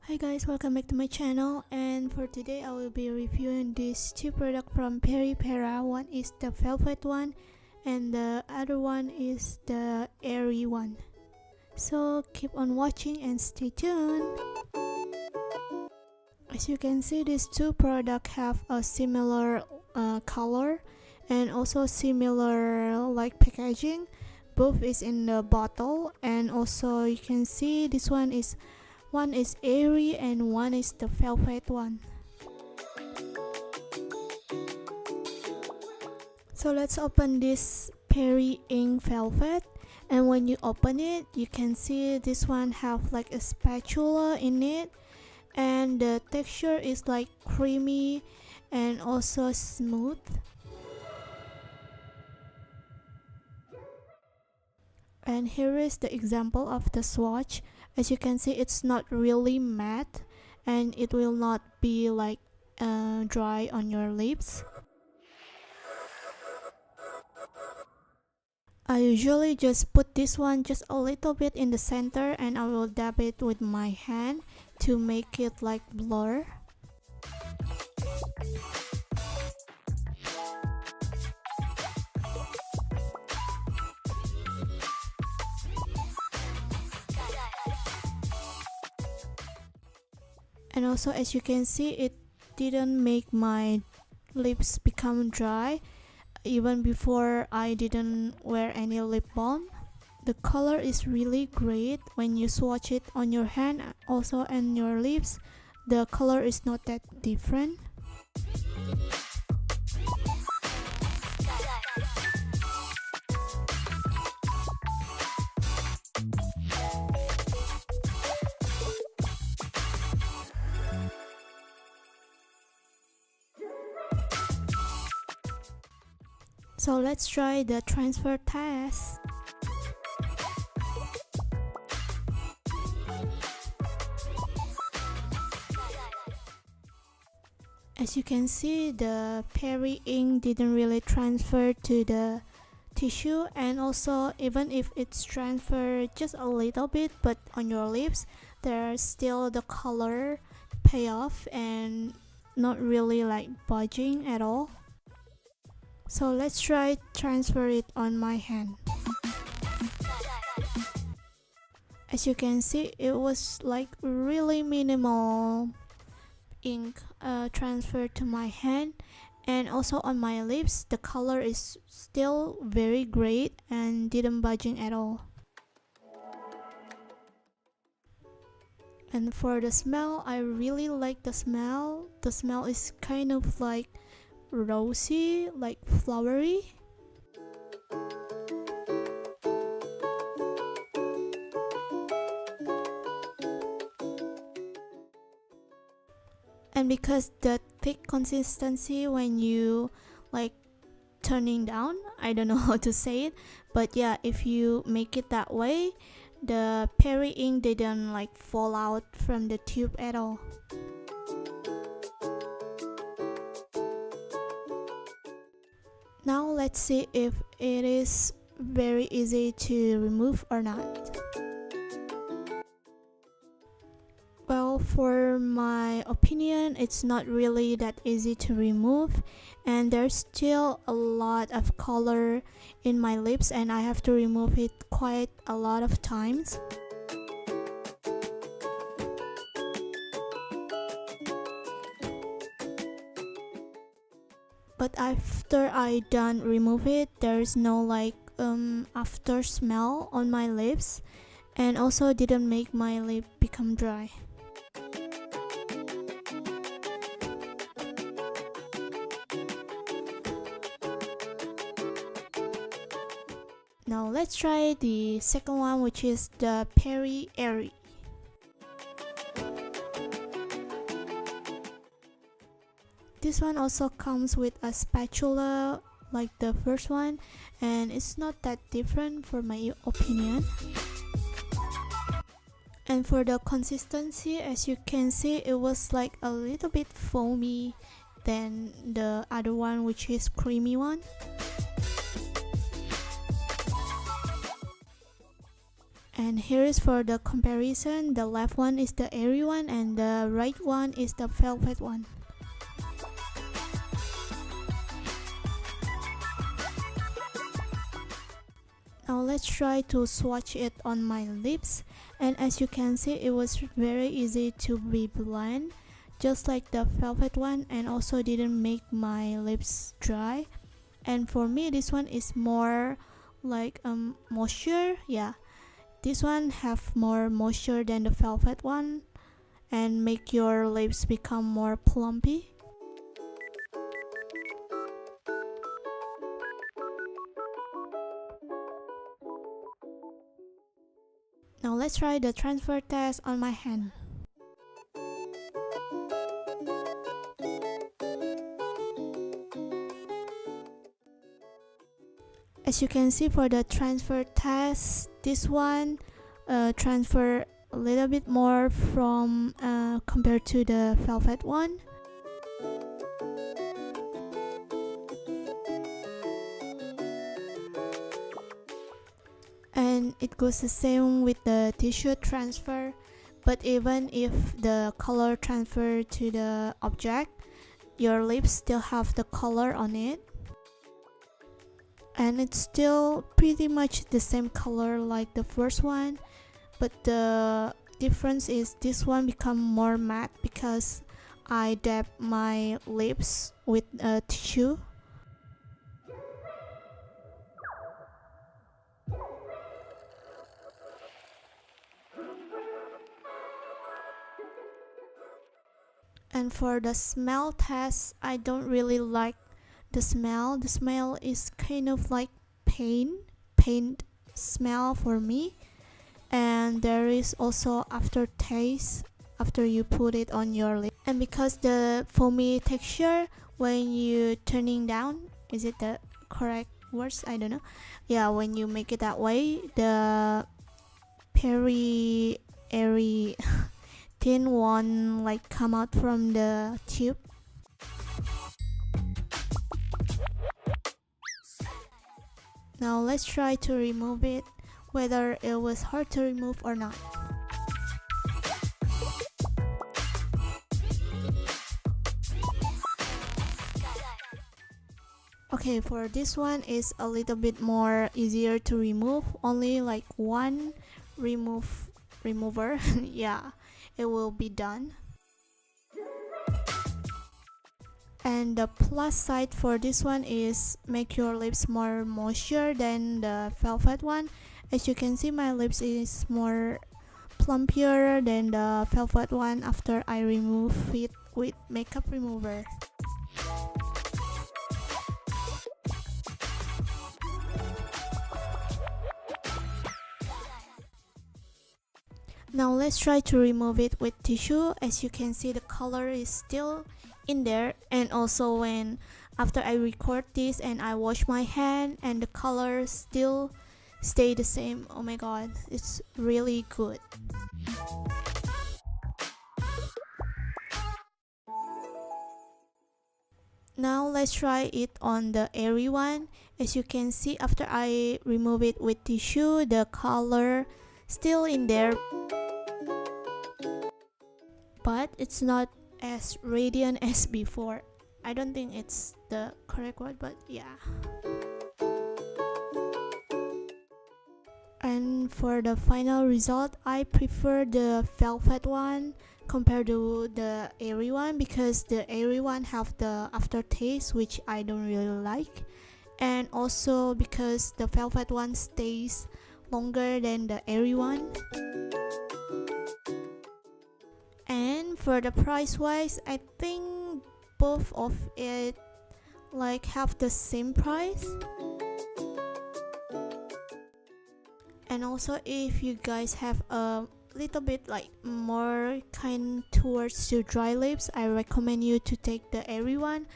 Hi guys, welcome back to my channel, and for today I will be reviewing these two products from Pera. One is the velvet one and the other one is the airy one. So keep on watching and stay tuned. As you can see, these two products have a similar color and also similar like packaging. Both is in the bottle, and also you can see this one is airy and one is the velvet one. So let's open this Peri ink velvet, and when you open it you can see this one have like a spatula in it, and the texture is like creamy and also smooth. And here is the example of the swatch. As you can see, it's not really matte and it will not be like dry on your lips. I usually just put this one just a little bit in the center, and I will dab it with my hand to make it like blur. And also, as you can see, it didn't make my lips become dry even before I didn't wear any lip balm. The color is really great when you swatch it on your hand, also on your lips. The color is not that different. So let's try the transfer test. As you can see, the Peri ink didn't really transfer to the tissue, and also even if it's transferred just a little bit, but on your lips there's still the color payoff and not really like budging at all. So let's try transfer it on my hand. As you can see, it was like really minimal ink transfer to my hand, and also on my lips the color is still very great and didn't budging at all. And for the smell, I really like the smell. The smell is kind of like rosy, like flowery. And because the thick consistency when you like turning down, I don't know how to say it, but yeah, if you make it that way, the Peri ink didn't like fall out from the tube at all. Now let's see if it is very easy to remove or not. Well, for my opinion, it's not really that easy to remove, and there's still a lot of color in my lips and I have to remove it quite a lot of times. But after I done remove it, there's no like after smell on my lips, and also didn't make my lip become dry. Now let's try the second one, which is the Peri Airy. This one also comes with a spatula like the first one, and it's not that different for my opinion. And for the consistency, as you can see, it was like a little bit foamy than the other one, which is creamy one. And here is for the comparison. The left one is the airy one and the right one is the velvet one. Now let's try to swatch it on my lips, and as you can see, it was very easy to be blend, just like the velvet one, and also didn't make my lips dry. And for me, this one is more like moisture. Yeah, this one have more moisture than the velvet one and make your lips become more plumpy. Now let's try the transfer test on my hand. As you can see, for the transfer test, this one transfer a little bit more from compared to the velvet one. And it goes the same with the tissue transfer, but even if the color transfer to the object, your lips still have the color on it, and it's still pretty much the same color like the first one, but the difference is this one become more matte because I dab my lips with a tissue. And for the smell test, I don't really like the smell. The smell is kind of like paint smell for me. And there is also aftertaste after you put it on your lip. And because the foamy texture, when you turning down, is it the correct words? I don't know. Yeah, when you make it that way, the Peri Airy thin one like come out from the tube. Now let's try to remove it, whether it was hard to remove or not. Okay, for this one is a little bit more easier to remove, only like one remover. Yeah, it will be done. And the plus side for this one is make your lips more moisture than the velvet one. As you can see, my lips is more plumpier than the velvet one after I remove it with makeup remover. Now let's try to remove it with tissue. As you can see, the color is still in there, and also when after I record this and I wash my hand, and the color still stay the same. Oh my god, it's really good. Now let's try it on the airy one. As you can see, after I remove it with tissue, the color still in there, but it's not as radiant as before. I don't think it's the correct word, but yeah. And for the final result, I prefer the velvet one compared to the airy one, because the airy one have the aftertaste, which I don't really like, and also because the velvet one stays longer than the airy one. And for the price wise, I think both of it like have the same price. And also, if you guys have a little bit like more kind towards your dry lips, I recommend you to take the airy one.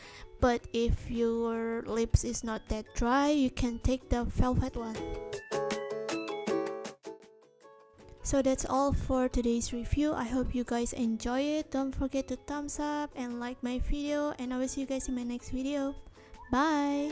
But if your lips is not that dry, you can take the velvet one. So that's all for today's review. I hope you guys enjoy it. Don't forget to thumbs up and like my video, and I will see you guys in my next video. Bye.